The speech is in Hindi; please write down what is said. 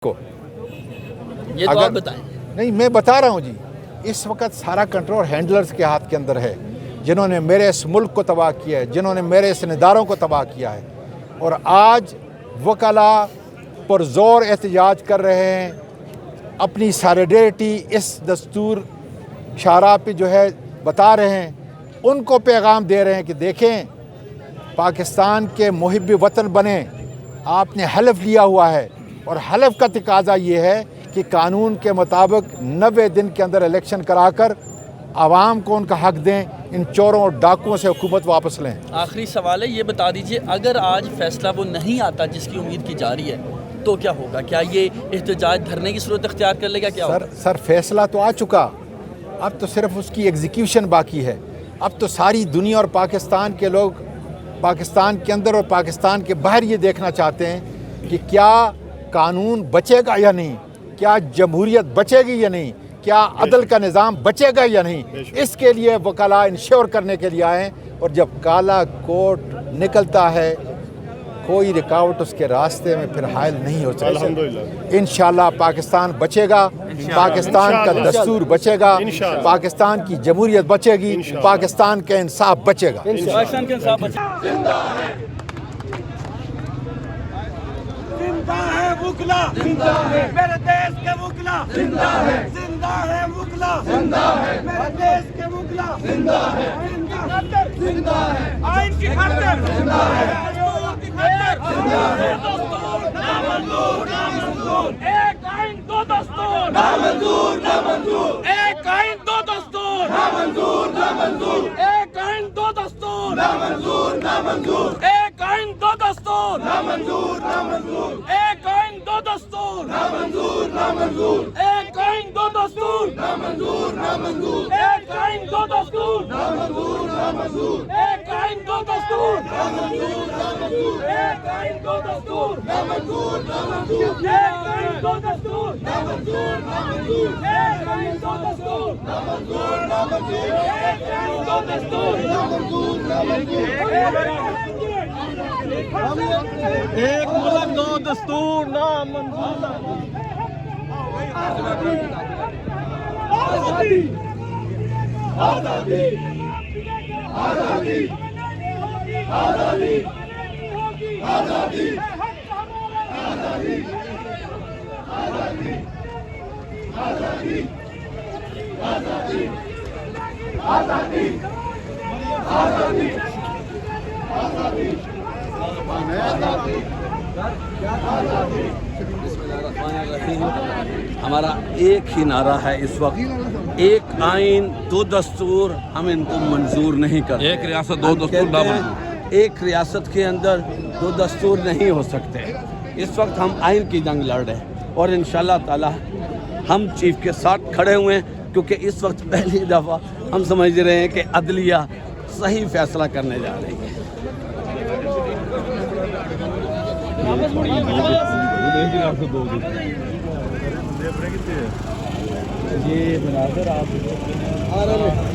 को ये तो आप बताएं। नहीं, मैं बता रहा हूँ जी, इस वक्त सारा कंट्रोल हैंडलर्स के हाथ के अंदर है, जिन्होंने मेरे इस मुल्क को तबाह किया है, जिन्होंने मेरे इस निदारों को तबाह किया है। और आज वकला पुरज़ोर एहतजाज कर रहे हैं, अपनी सॉलिडेरिटी इस दस्तूर शारा पे जो है बता रहे हैं, उनको पैगाम दे रहे हैं कि देखें, पाकिस्तान के मुहिब वतन बने, आपने हलफ लिया हुआ है और हलफ का तकाजा ये है कि कानून के मुताबिक 90 दिन के अंदर इलेक्शन कराकर आवाम को उनका हक दें, इन चोरों और डाकुओं से हुकूमत वापस लें। आखिरी सवाल है, ये बता दीजिए, अगर आज फैसला वो नहीं आता जिसकी उम्मीद की जा रही है तो क्या होगा? क्या ये एहतजाज धरने की सूरत अख्तियार कर लेगा? क्या सर फैसला तो आ चुका, अब तो सिर्फ उसकी एग्जीक्यूशन बाकी है। अब तो सारी दुनिया और पाकिस्तान के लोग पाकिस्तान के अंदर और पाकिस्तान के बाहर ये देखना चाहते हैं कि क्या कानून बचेगा या नहीं, क्या जमहूरियत बचेगी या नहीं, क्या अदल का निज़ाम बचेगा या नहीं। इसके लिए वकला इंश्योर करने के लिए आए, और जब काला कोट निकलता है कोई रुकावट उसके रास्ते में फिर हायल नहीं हो सकती। इंशाल्लाह पाकिस्तान बचेगा, पाकिस्तान का दस्तूर बचेगा, पाकिस्तान की जमहूरियत बचेगी, पाकिस्तान का इंसाफ बचेगा। पाकिस्तान के इंसाफ जिंदा है मुगला, जिंदा है मेरे देश के मुगला, जिंदा है मुगला, जिंदा है मेरे देश के मुगला, जिंदा है आइन की खातिर, जिंदा है आयोग की खातिर, जिंदा है नामंजूर, नामंजूर, एक आइन दो दस्तूर, नामंजूर, नामंजूर, एक आइन दो दस्तूर, नामंजूर, नामंजूर, एक आइन दो दस्तूर, नामंजूर, नामंजूर, एक आइन दो दस्तूर, नामंजूर, नामंजूर, एक आइन दो दस्तूर, नामंजूर, नामंजूर, एक आइन दो दस्तूर, नामंजूर, नामंजूर, एक आइन दो दस्तूर, नामंजूर, नामंजूर, एक आइन दो दस्तूर, नामंजूर, नामंजूर, एक आइन दो दस्तूर, नामंजूर, नामंजूर, एक आइन दो दस्तूर, नामंजूर, नामंजूर, एक आइन दो दस्तूर, नामंजूर, नामंजूर, एक आइन दो दस्तूर, नामंजूर, नामंजूर, एक मुल्क दो दस्तूर नामंजूर। आजादी, आजादी, आजादी, आजादी, आजादी, आजादी, आजादी, आजादी, आजादी, आजादी, आजादी, हमारा एक ही नारा है इस वक्त, एक आइन दो दस्तूर, हम इनको मंजूर नहीं करते। एक रियासत दो दस्तूर ना मंजूर। एक रियासत के अंदर दो दस्तूर नहीं हो सकते। इस वक्त हम आइन की जंग लड़ रहे हैं और इंशाल्लाह ताला हम चीफ के साथ खड़े हुए हैं, क्योंकि इस वक्त पहली दफ़ा हम समझ रहे हैं कि अदलिया सही फैसला करने जा रही है। ये बनाकर आप आ रहे हैं।